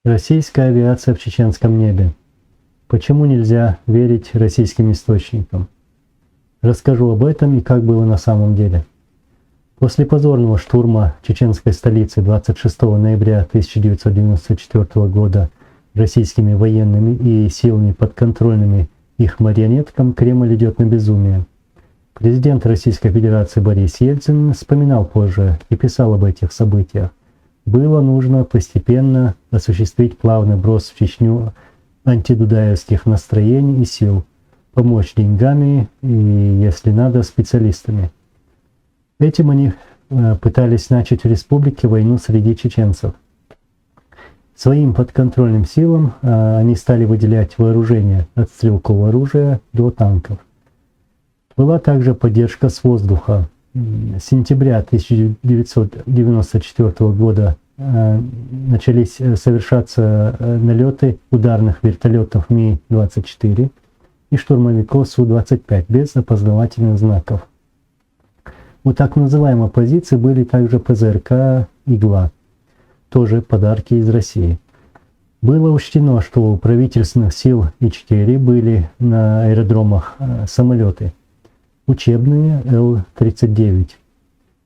Российская авиация в чеченском небе. Почему нельзя верить российским источникам? Расскажу об этом и как было на самом деле. После позорного штурма чеченской столицы 26 ноября 1994 года российскими военными и силами подконтрольными их марионеткам Кремль идет на безумие. Президент Российской Федерации Борис Ельцин вспоминал позже и писал об этих событиях. Было нужно постепенно осуществить плавный брос в Чечню антидудаевских настроений и сил, помочь деньгами и, если надо, специалистами. Этим они пытались начать в республике войну среди чеченцев. Своим подконтрольным силам они стали выделять вооружение от стрелкового оружия до танков. Была также поддержка с воздуха. С сентября 1994 года начались совершаться налеты ударных вертолетов Ми-24 и штурмовиков Су-25 без опознавательных знаков. У так называемой оппозиции были также ПЗРК «Игла», тоже подарки из России. Было учтено, что у правительственных сил Ичкерии были на аэродромах самолеты учебные Ил-39.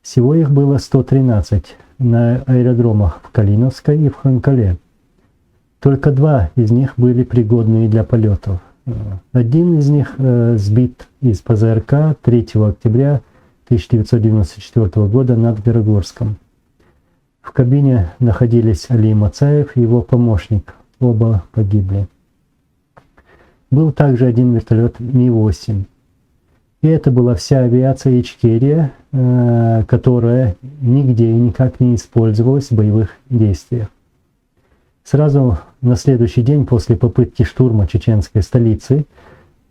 Всего их было 113 на аэродромах в Калиновской и в Ханкале. Только 2 из них были пригодны для полетов. Один из них сбит из ПЗРК 3 октября 1994 года над Горогорском. В кабине находились Али Мацаев и его помощник. Оба погибли. Был также один вертолет Ми-8. И это была вся авиация Ичкерии, которая нигде и никак не использовалась в боевых действиях. Сразу на следующий день после попытки штурма чеченской столицы,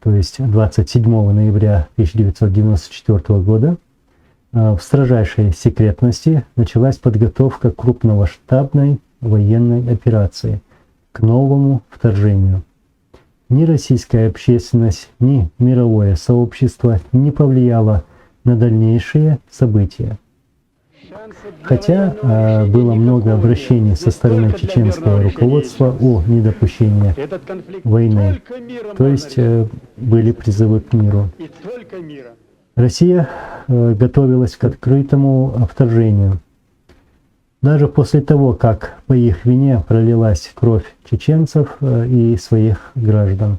то есть 27 ноября 1994 года, в строжайшей секретности началась подготовка крупномасштабной военной операции к новому вторжению. Ни российская общественность, ни мировое сообщество не повлияло на дальнейшие события. Хотя было много обращений со стороны чеченского руководства о недопущении войны, то есть были призывы к миру. Россия готовилась к открытому вторжению. Даже после того, как по их вине пролилась кровь чеченцев и своих граждан.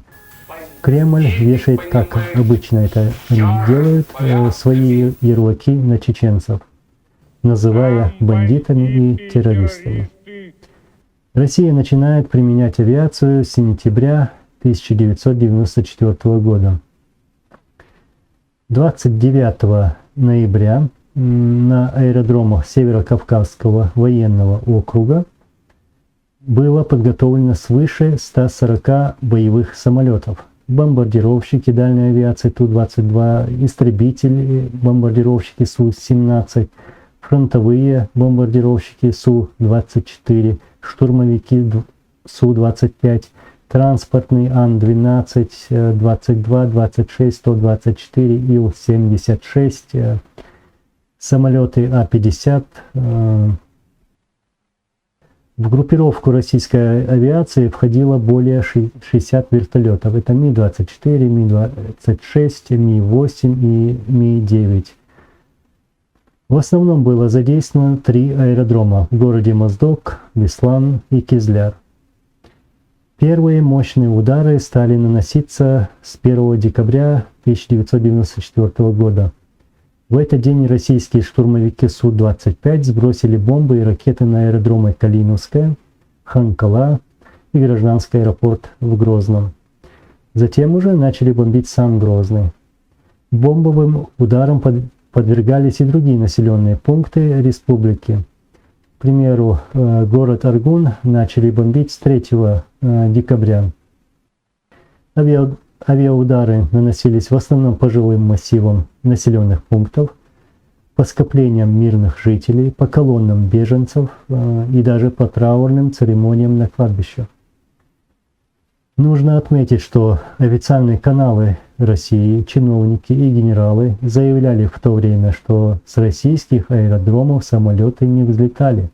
Кремль вешает, как обычно это они делают, свои ярлыки на чеченцев, называя бандитами и террористами. Россия начинает применять авиацию с сентября 1994 года. 29 ноября на аэродромах Северокавказского военного округа было подготовлено свыше 140 боевых самолетов. Бомбардировщики дальней авиации Ту-22, истребители, бомбардировщики Су-17, фронтовые бомбардировщики Су-24, штурмовики Су-25, транспортный Ан-12, 22, 26, 124, Ил-76, самолеты А-50. В группировку российской авиации входило более 60 вертолетов. Это Ми-24, Ми-26, Ми-8 и Ми-9. В основном было задействовано 3 аэродрома в городе Моздок, Беслан и Кизляр. Первые мощные удары стали наноситься с 1 декабря 1994 года. В этот день российские штурмовики Су-25 сбросили бомбы и ракеты на аэродромы Калиновская, Ханкала и гражданский аэропорт в Грозном. Затем уже начали бомбить сам Грозный. Бомбовым ударом подвергались и другие населенные пункты республики. К примеру, город Аргун начали бомбить с 3 декабря. Авиаудары наносились в основном по жилым массивам населенных пунктов, по скоплениям мирных жителей, по колоннам беженцев и даже по траурным церемониям на кладбищах. Нужно отметить, что официальные каналы России, чиновники и генералы заявляли в то время, что с российских аэродромов самолеты не взлетали.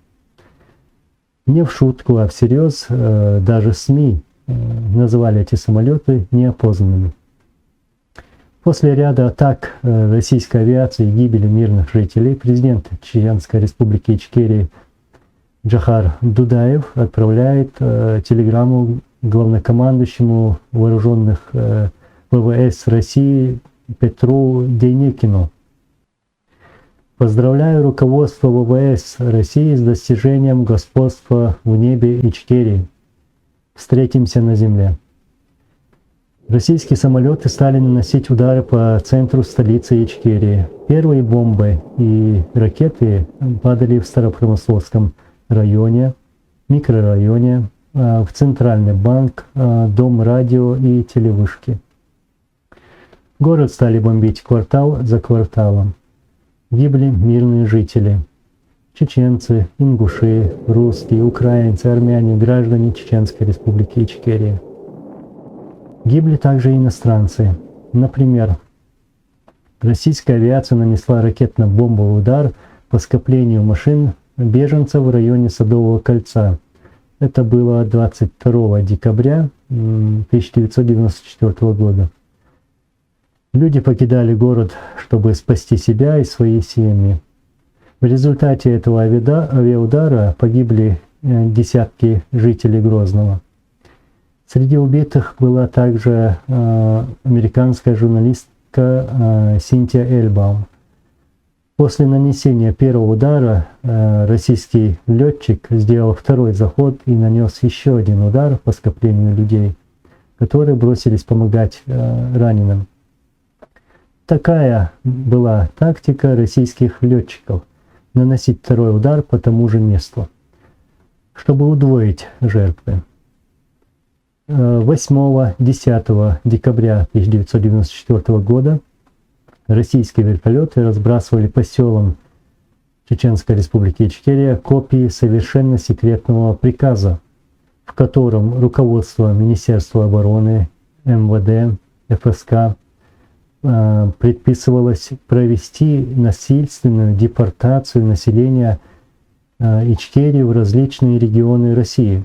Не в шутку, а всерьез даже СМИ назвали эти самолеты неопознанными. После ряда атак российской авиации и гибели мирных жителей президент Чеченской республики Ичкерия Джохар Дудаев отправляет телеграмму главнокомандующему вооруженных ВВС России Петру Дейнекину. Поздравляю руководство ВВС России с достижением господства в небе Ичкерии. Встретимся на земле. Российские самолеты стали наносить удары по центру столицы Ичкерии. Первые бомбы и ракеты падали в Старопромысловском районе, микрорайоне, в Центральный банк, дом радио и телевышки. Город стали бомбить квартал за кварталом. Гибли мирные жители. Чеченцы, ингуши, русские, украинцы, армяне, граждане Чеченской республики Ичкерия. Гибли также иностранцы. Например, российская авиация нанесла ракетно-бомбовый удар по скоплению машин беженцев в районе Садового кольца. Это было 22 декабря 1994 года. Люди покидали город, чтобы спасти себя и свои семьи. В результате этого авиаудара погибли десятки жителей Грозного. Среди убитых была также американская журналистка Синтия Эльбаум. После нанесения первого удара российский летчик сделал второй заход и нанес еще один удар по скоплению людей, которые бросились помогать раненым. Такая была тактика российских летчиков – наносить второй удар по тому же месту, чтобы удвоить жертвы. 8-10 декабря 1994 года российские вертолеты разбрасывали по селам Чеченской республики Ичкерия копии совершенно секретного приказа, в котором руководство Министерства обороны, МВД, ФСК предписывалось провести насильственную депортацию населения Ичкерии в различные регионы России.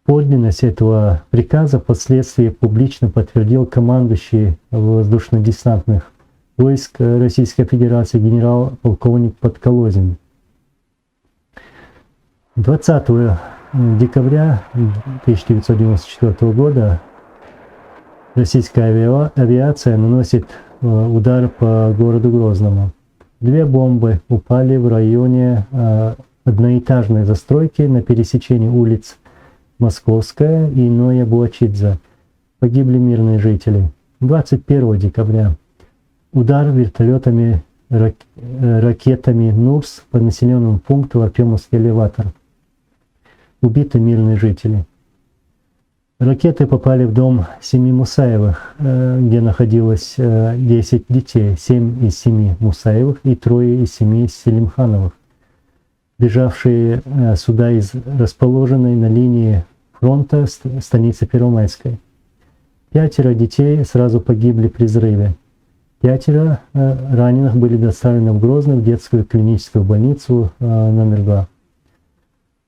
Подлинность этого приказа впоследствии публично подтвердил командующий воздушно-десантных войск Российской Федерации генерал-полковник Подколозин. 20 декабря 1994 года российская авиация наносит удар по городу Грозному. 2 бомбы упали в районе одноэтажной застройки на пересечении улиц Московская и Ноя Буачидзе. Погибли мирные жители. 21 декабря удар вертолетами, ракетами НУРС по населенному пункту Артемовский элеватор. Убиты мирные жители. Ракеты попали в дом семьи Мусаевых, где находилось 10 детей, 7 из 7 Мусаевых и 3 из 7 Селимхановых, бежавшие сюда из расположенной на линии фронта станицы Первомайской. 5 детей сразу погибли при взрыве. 5 раненых были доставлены в Грозный в детскую клиническую больницу номер 2.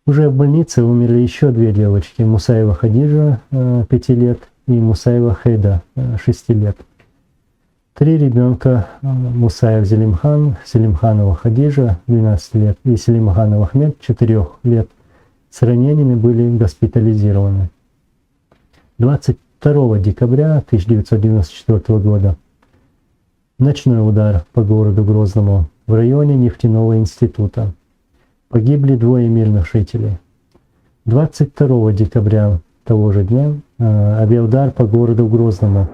Уже в больнице умерли еще 2 девочки, Мусаева Хадижа, 5 лет, и Мусаева Хейда, 6 лет. 3 ребенка, Мусаев Селимхан, Селимханова Хадижа, 12 лет, и Селимханов Ахмед, 4 лет, с ранениями были госпитализированы. 22 декабря 1994 года ночной удар по городу Грозному в районе нефтяного института. Погибли 2 мирных жителей. 22 декабря того же дня авиаудар по городу Грозному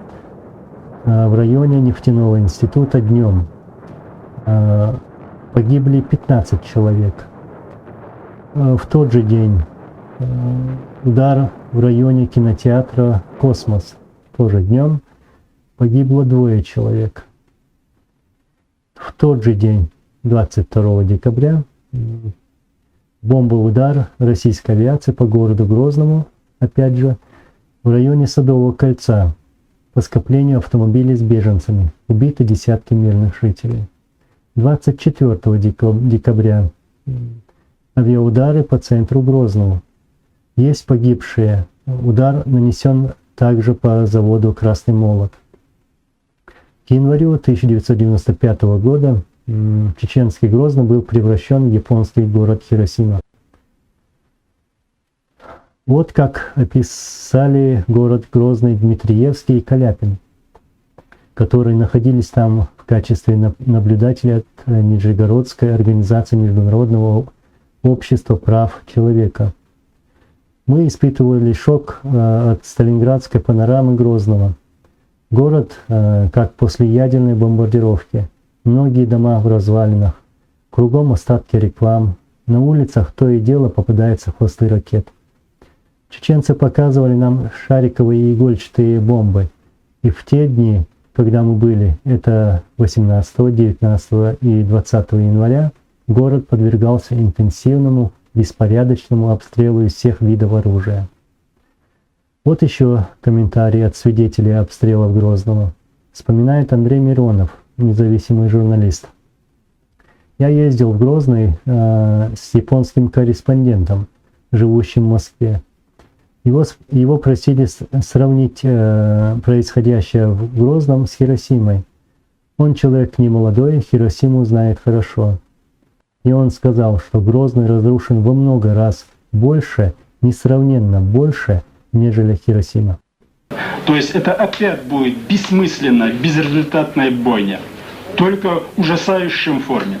в районе нефтяного института днем. Погибли 15 человек. В тот же день удар в районе кинотеатра «Космос». Тоже днем погибло 2 человек. В тот же день, 22 декабря, бомбовый удар российской авиации по городу Грозному, опять же, в районе Садового кольца, по скоплению автомобилей с беженцами. Убиты десятки мирных жителей. 24 декабря авиаудары по центру Грозного. Есть погибшие. Удар нанесен также по заводу «Красный молот». К январю 1995 года чеченский Грозный был превращен в японский город Хиросима. Вот как описали город Грозный Дмитриевский и Каляпин, которые находились там в качестве наблюдателей от Нижегородской организации Международного общества прав человека. Мы испытывали шок от сталинградской панорамы Грозного. Город, как после ядерной бомбардировки. Многие дома в развалинах, кругом остатки реклам. На улицах то и дело попадаются хвосты ракет. Чеченцы показывали нам шариковые и игольчатые бомбы. И в те дни, когда мы были, это 18, 19 и 20 января, город подвергался интенсивному, беспорядочному обстрелу из всех видов оружия. Вот еще комментарий от свидетелей обстрелов Грозного. Вспоминает Андрей Миронов, независимый журналист. Я ездил в Грозный с японским корреспондентом, живущим в Москве. Его просили сравнить происходящее в Грозном с Хиросимой. Он человек не молодой, Хиросиму знает хорошо. И он сказал, что Грозный разрушен во много раз больше, несравненно больше, нежели Хиросима. То есть это опять будет бессмысленная, безрезультатная бойня, только в ужасающем форме.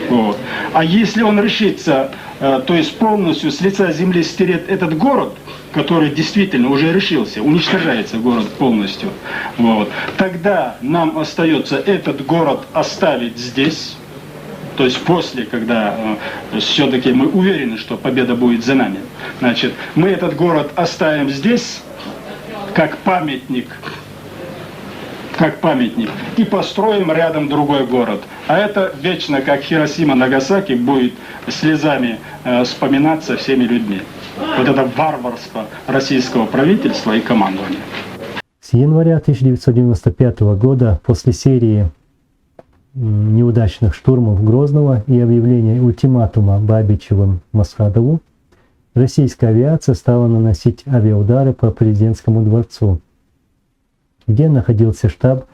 Вот. А если он решится, то есть полностью с лица земли стереть этот город, который действительно уже решился, уничтожается город полностью, вот, тогда нам остается этот город оставить здесь. То есть после, когда все-таки мы уверены, что победа будет за нами, значит, мы этот город оставим здесь, как памятник, и построим рядом другой город. А это вечно, как Хиросима, Нагасаки, будет слезами вспоминаться всеми людьми. Вот это варварство российского правительства и командования. С января 1995 года, после серии неудачных штурмов Грозного и объявления ультиматума Бабичевым Масхадову, российская авиация стала наносить авиаудары по президентскому дворцу, где находился штаб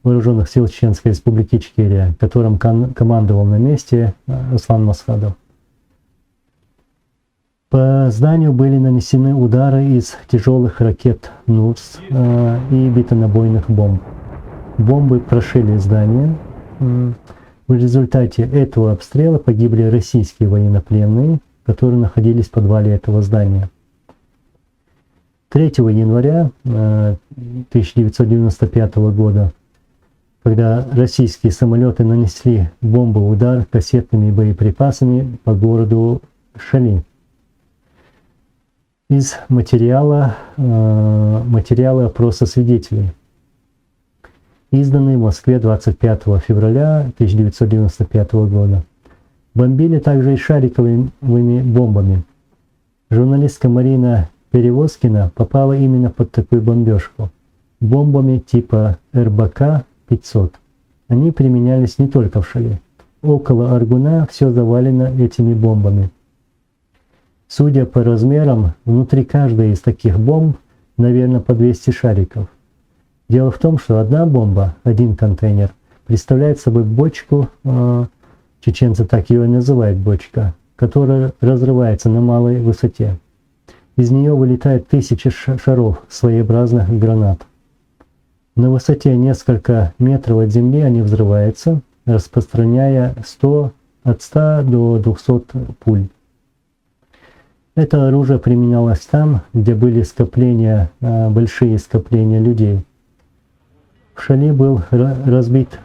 Вооруженных сил Чеченской Республики Ичкерия, которым командовал на месте Аслан Масхадов. По зданию были нанесены удары из тяжелых ракет НУРС и бетонобойных бомб. Бомбы прошили здание. В результате этого обстрела погибли российские военнопленные, которые находились в подвале этого здания. 3 января 1995 года, когда российские самолеты нанесли бомбовый удар кассетными боеприпасами по городу Шали. Из материала опроса свидетелей, изданный в Москве 25 февраля 1995 года. Бомбили также и шариковыми бомбами. Журналистка Марина Перевозкина попала именно под такую бомбежку. Бомбами типа РБК-500. Они применялись не только в Шали. Около Аргуна все завалено этими бомбами. Судя по размерам, внутри каждой из таких бомб, наверное, по 200 шариков. Дело в том, что одна бомба, один контейнер, представляет собой бочку, чеченцы так ее и называют бочка, которая разрывается на малой высоте. Из нее вылетает тысячи шаров своеобразных гранат. На высоте несколько метров от земли они взрываются, распространяя от 100 до 200 пуль. Это оружие применялось там, где были большие скопления людей. В Шали был разбит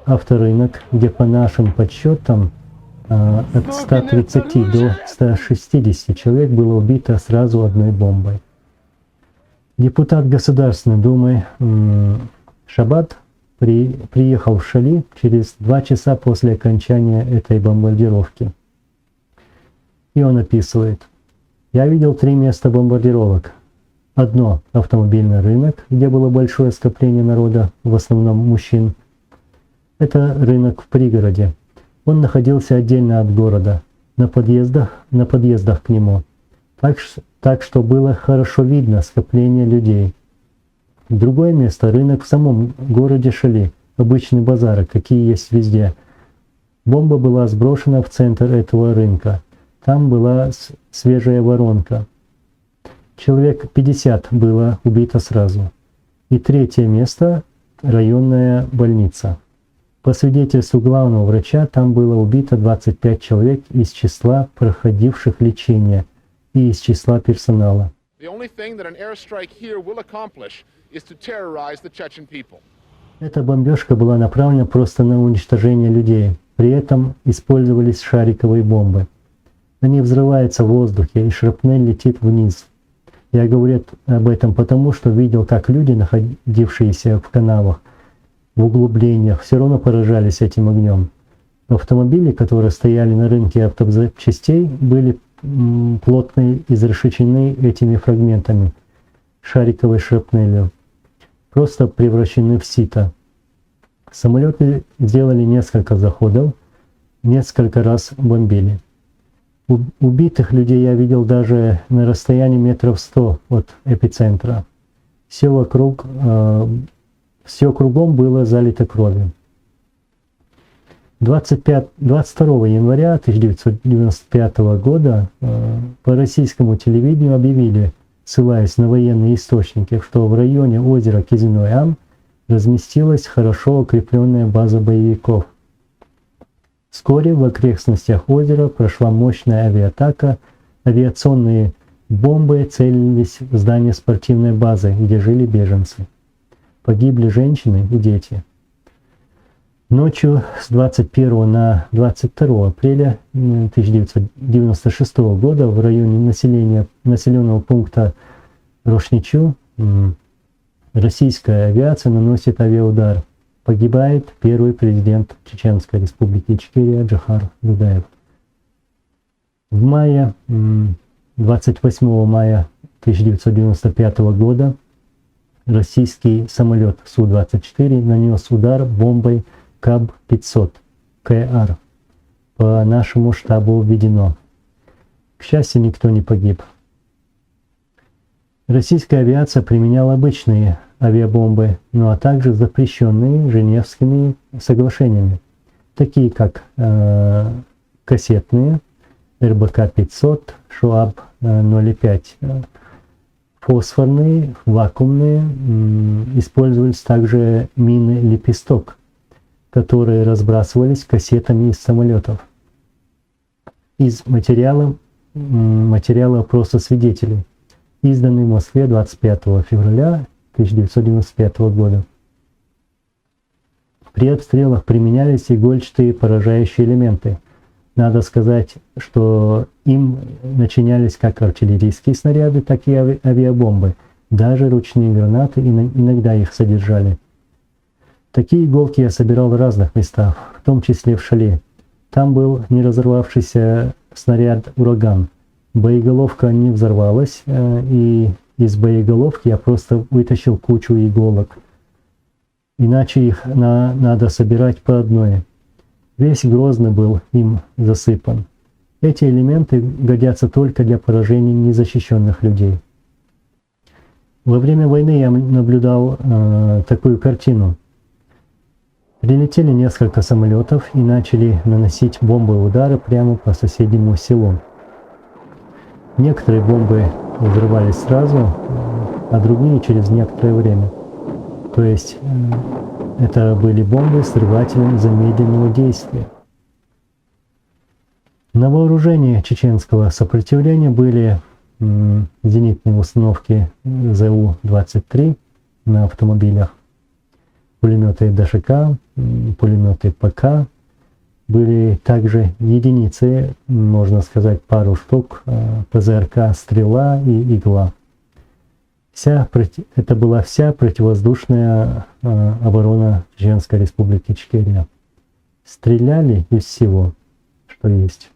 авторынок, где по нашим подсчетам от 130 до 160 человек было убито сразу одной бомбой. Депутат Государственной Думы Шабат приехал в Шали через 2 часа после окончания этой бомбардировки. И он описывает: «Я видел 3 места бомбардировок. Одно – автомобильный рынок, где было большое скопление народа, в основном мужчин. Это рынок в пригороде. Он находился отдельно от города. на подъездах к нему, так что было хорошо видно скопление людей. Другое место — рынок в самом городе Шали, обычный базар, какие есть везде. Бомба была сброшена в центр этого рынка. Там была свежая воронка. Человек 50 было убито сразу. И третье место — районная больница. По свидетельству главного врача, там было убито 25 человек из числа проходивших лечение и из числа персонала. Эта бомбежка была направлена просто на уничтожение людей. При этом использовались шариковые бомбы. Они взрываются в воздухе, и шрапнель летит вниз. Я говорю об этом потому, что видел, как люди, находившиеся в канавах, в углублениях, все равно поражались этим огнем. Автомобили, которые стояли на рынке автозапчастей, были плотно изрешечены этими фрагментами шариковой шрапнелью, просто превращены в сито. Самолеты сделали несколько заходов, несколько раз бомбили. Убитых людей я видел даже на расстоянии метров 100 от эпицентра. Все кругом было залито кровью. 22 января 1995 года по российскому телевидению объявили, ссылаясь на военные источники, что в районе озера Кизиной-Ам разместилась хорошо укрепленная база боевиков. Вскоре в окрестностях озера прошла мощная авиатака, авиационные бомбы целились в здание спортивной базы, где жили беженцы. Погибли женщины и дети. Ночью с 21 на 22 апреля 1996 года в районе населенного пункта Рошничу российская авиация наносит авиаудар. Погибает первый президент Чеченской республики Ичкерия Джохар Дудаев. В мае, 28 мая 1995 года российский самолет Су-24 нанес удар бомбой КАБ-500 КР. По нашему штабу введено. К счастью, никто не погиб. Российская авиация применяла обычные авиабомбы, ну а также запрещенные Женевскими соглашениями, такие как кассетные РБК-500, ШОАБ-0,5, фосфорные, вакуумные, использовались также мины «Лепесток», которые разбрасывались кассетами из самолетов. Из материала опроса свидетелей, изданный в Москве 25 февраля 1995 года. При обстрелах применялись игольчатые поражающие элементы. Надо сказать, что им начинялись как артиллерийские снаряды, так и авиабомбы. Даже ручные гранаты иногда их содержали. Такие иголки я собирал в разных местах, в том числе в Шали. Там был не разорвавшийся снаряд «Ураган». Боеголовка не взорвалась, и из боеголовки я просто вытащил кучу иголок. Иначе их надо собирать по одной. Весь Грозный был им засыпан. Эти элементы годятся только для поражения незащищенных людей. Во время войны я наблюдал такую картину. Прилетели несколько самолетов и начали наносить бомбовые удары прямо по соседнему селу. Некоторые бомбы взрывались сразу, а другие через некоторое время. То есть это были бомбы с взрывателем замедленного действия. На вооружении чеченского сопротивления были зенитные установки ЗУ-23 на автомобилях, пулеметы ДШК, пулеметы ПК. Были также единицы, можно сказать, пару штук, ПЗРК «Стрела» и «Игла». Это была вся противовоздушная оборона Чеченской республики Ичкерия. Стреляли из всего, что есть.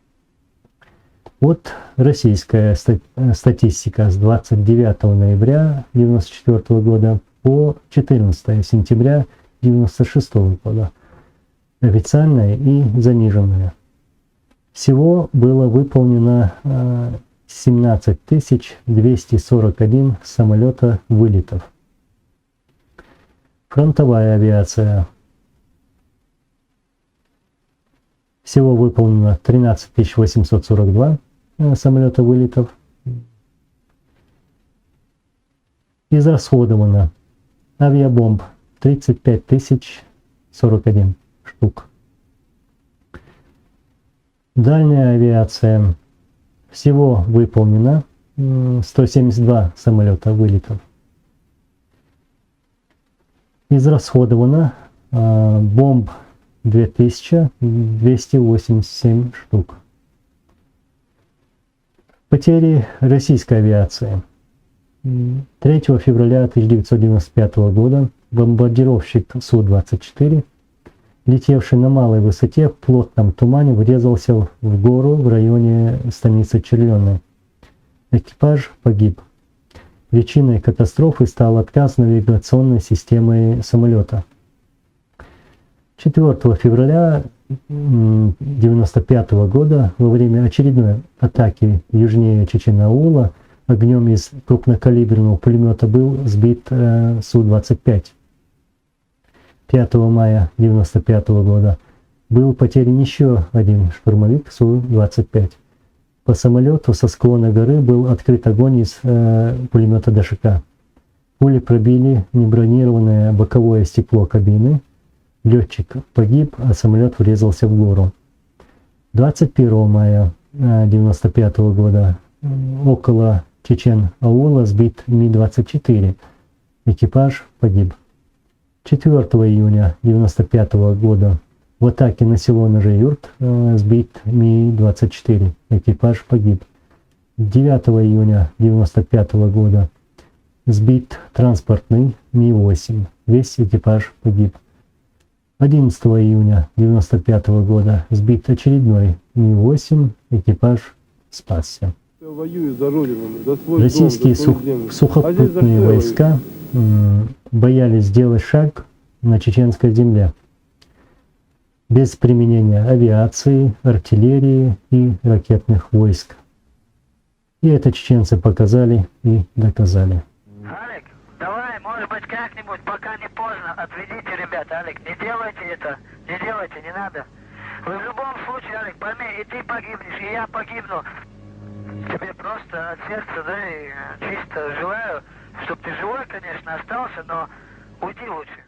Вот российская статистика с 29 ноября 1994 года по 14 сентября 1996 года. Официальная и заниженная. Всего было выполнено 17 241 самолета вылетов. Фронтовая авиация. Всего выполнено 13 842 самолета вылетов. Израсходовано авиабомб 35 041 штук. Дальняя авиация. Всего выполнено 172 самолета вылетов. Израсходовано бомб 2287 штук. Потери российской авиации. 3 февраля 1995 года бомбардировщик Су-24, летевший на малой высоте в плотном тумане, врезался в гору в районе станицы Черленой. Экипаж погиб. Причиной катастрофы стал отказ навигационной системы самолета. 4 февраля 1995 года во время очередной атаки южнее Чечен-Аула огнем из крупнокалиберного пулемета был сбит Су-25. 5 мая 1995 года был потерян еще один штурмовик Су-25. По самолету со склона горы был открыт огонь из пулемета ДШК. Пули пробили небронированное боковое стекло кабины. Летчик погиб, а самолет врезался в гору. 21 мая 1995 года около Чечен-Аула сбит Ми-24. Экипаж погиб. 4 июня 1995 года в атаке на село Ножеюрт сбит Ми-24. Экипаж погиб. 9 июня 1995 года сбит транспортный Ми-8. Весь экипаж погиб. 11 июня 1995 года сбит очередной Ми-8. Экипаж спасся. Российские сухопутные войска боялись сделать шаг на чеченской земле без применения авиации, артиллерии и ракетных войск. И это чеченцы показали и доказали. Алик, давай, может быть, как-нибудь, пока не поздно, отведите ребят, Алик, не делайте это, не делайте, не надо. Вы в любом случае, Алик, пойми, и ты погибнешь, и я погибну. Тебе просто от сердца, да, и чисто желаю, чтобы ты живой, конечно, остался, но уйди лучше.